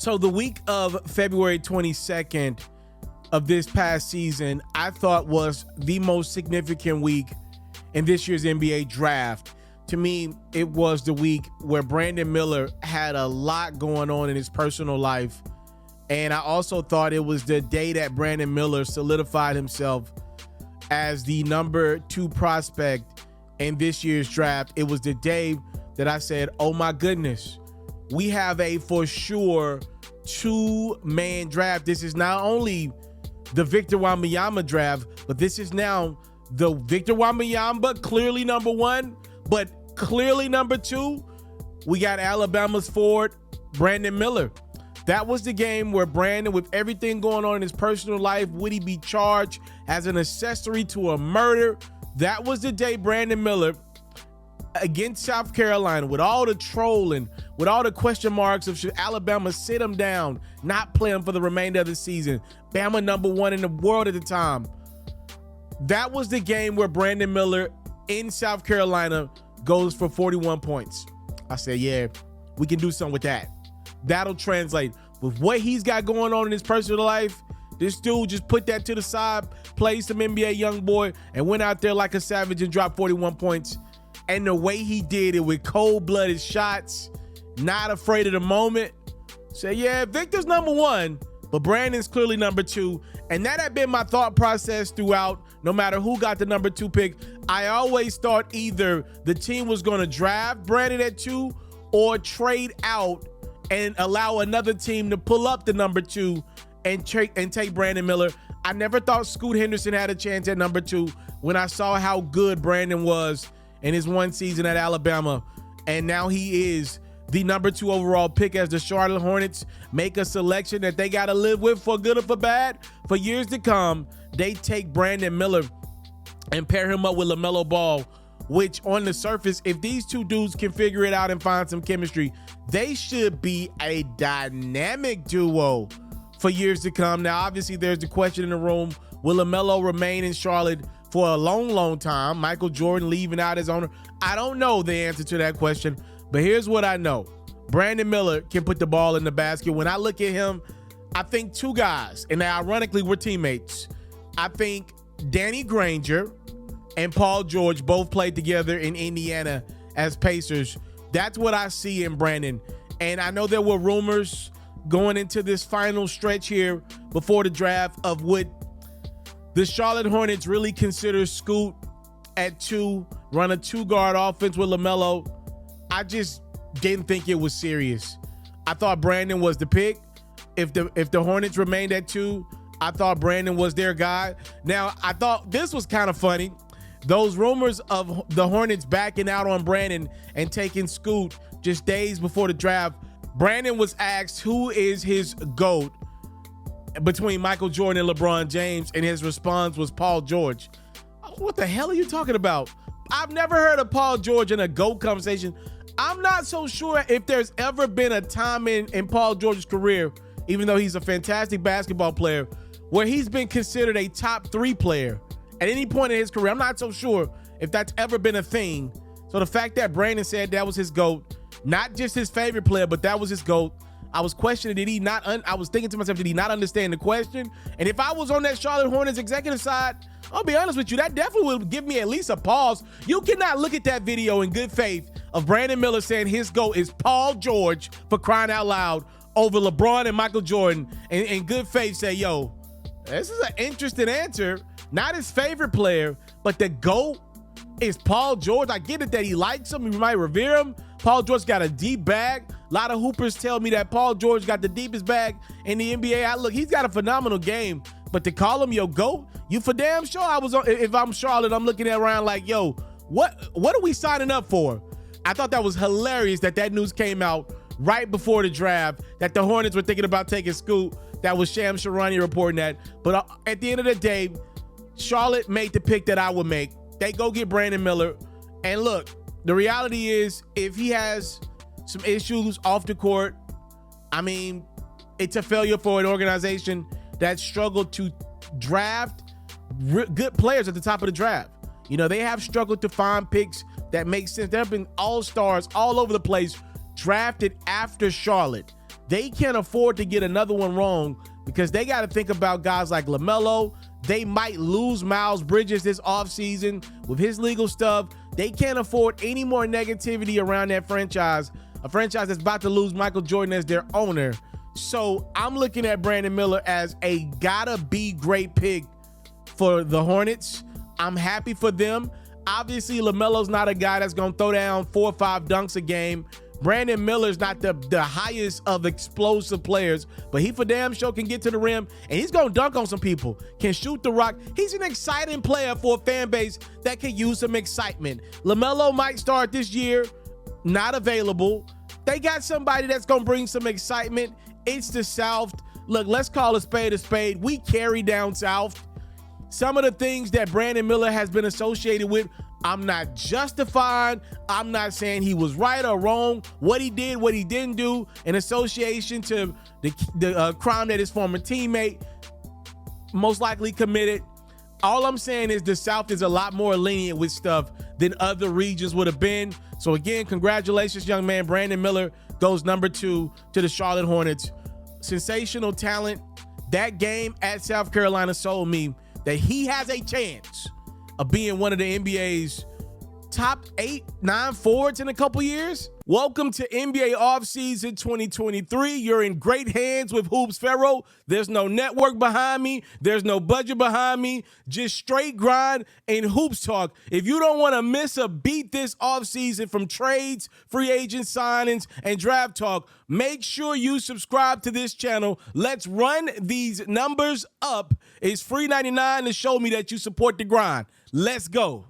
So the week of February 22nd of this past season, I thought was the most significant week in this year's NBA draft. To me, it was the week where Brandon Miller had a lot going on in his personal life. And I also thought it was the day that Brandon Miller solidified himself as the number 2 prospect in this year's draft. It was the day that I said, oh my goodness, we have a for sure 2-man draft. This is not only the Victor Wembanyama draft, but this is now the Victor Wembanyama, clearly number 1, but clearly number 2. We got Alabama's forward, Brandon Miller. That was the game where Brandon, with everything going on in his personal life, would he be charged as an accessory to a murder? That was the day Brandon Miller, against South Carolina, with all the trolling, with all the question marks of should Alabama sit him down, not play him for the remainder of the season. Bama number 1 in the world at the time. That was the game where Brandon Miller in South Carolina goes for 41 points. I said, yeah, we can do something with that. That'll translate. With what he's got going on in his personal life, this dude just put that to the side, played some NBA young boy, and went out there like a savage and dropped 41 points. And the way he did it with cold-blooded shots, not afraid of the moment. Say, yeah, Victor's number 1, but Brandon's clearly number 2. And that had been my thought process throughout, no matter who got the number 2 pick. I always thought either the team was going to draft Brandon at 2 or trade out and allow another team to pull up the number 2 and take Brandon Miller. I never thought Scoot Henderson had a chance at number 2 when I saw how good Brandon was in his one season at Alabama. And now he is the number 2 overall pick as the Charlotte Hornets make a selection that they got to live with for good or for bad for years to come. They take Brandon Miller and pair him up with LaMelo Ball, which on the surface, if these two dudes can figure it out and find some chemistry, they should be a dynamic duo for years to come. Now, obviously, there's the question in the room, will LaMelo remain in Charlotte for a long, long time? Michael Jordan leaving out his owner? I don't know the answer to that question, but here's what I know. Brandon Miller can put the ball in the basket. When I look at him, I think 2 guys, and they ironically were teammates. I think Danny Granger and Paul George both played together in Indiana as Pacers. That's what I see in Brandon. And I know there were rumors going into this final stretch here before the draft of would the Charlotte Hornets really consider Scoot at 2, run a 2-guard offense with LaMelo. I just didn't think it was serious. I thought Brandon was the pick. If the Hornets remained at 2, I thought Brandon was their guy. Now, I thought this was kind of funny. Those rumors of the Hornets backing out on Brandon and taking Scoot just days before the draft. Brandon was asked who is his GOAT between Michael Jordan and LeBron James, and his response was Paul George. What the hell are you talking about? I've never heard of Paul George in a GOAT conversation. I'm not so sure if there's ever been a time in Paul George's career, even though he's a fantastic basketball player, where he's been considered a top 3 player at any point in his career. I'm not so sure if that's ever been a thing. So the fact that Brandon said that was his GOAT, not just his favorite player, but that was his GOAT, I was questioning, did he not, I was thinking to myself, did he not understand the question? And if I was on that Charlotte Hornets executive side, I'll be honest with you, that definitely would give me at least a pause. You cannot look at that video in good faith of Brandon Miller saying his GOAT is Paul George, for crying out loud, over LeBron and Michael Jordan, and in good faith say, yo, this is an interesting answer. Not his favorite player, but the GOAT is Paul George. I get it that he likes him. He might revere him. Paul George got a deep bag. A lot of hoopers tell me that Paul George got the deepest bag in the NBA. Look, he's got a phenomenal game, but to call him your GOAT, you for damn sure if I'm Charlotte, I'm looking at around like, yo, what are we signing up for? I thought that was hilarious that news came out right before the draft, that the Hornets were thinking about taking Scoot. That was Shams Charania reporting that. But at the end of the day, Charlotte made the pick that I would make. They go get Brandon Miller. And look, the reality is, if he has some issues off the court, I mean, it's a failure for an organization that struggled to draft good players at the top of the draft. You know, they have struggled to find picks that make sense. There have been all-stars all over the place drafted after Charlotte. They can't afford to get another one wrong because they got to think about guys like LaMelo. They might lose Miles Bridges this offseason with his legal stuff. They can't afford any more negativity around that franchise, a franchise that's about to lose Michael Jordan as their owner. So I'm looking at Brandon Miller as a gotta be great pick for the Hornets. I'm happy for them. Obviously, LaMelo's not a guy that's going to throw down 4 or 5 dunks a game. Brandon Miller's not the highest of explosive players, but he for damn sure can get to the rim, and he's going to dunk on some people, can shoot the rock. He's an exciting player for a fan base that can use some excitement. LaMelo might start this year, not available. They got somebody that's going to bring some excitement. It's the South. Look, let's call a spade a spade. We carry down South. Some of the things that Brandon Miller has been associated with, I'm not justifying. I'm not saying he was right or wrong. What he did, what he didn't do, in association to the crime that his former teammate most likely committed. All I'm saying is the South is a lot more lenient with stuff than other regions would have been. So again, congratulations, young man. Brandon Miller goes number 2 to the Charlotte Hornets. Sensational talent. That game at South Carolina sold me that he has a chance of being one of the NBA's top 8-9 forwards in a couple years. Welcome to NBA offseason 2023. You're in great hands with Hoops FERRO. There's no network behind me. There's no budget behind me. Just straight grind and hoops talk. If you don't want to miss a beat this offseason from trades, free agent signings, and draft talk, make sure you subscribe to this channel. Let's run these numbers up. It's free $99 to show me that you support the grind. Let's go.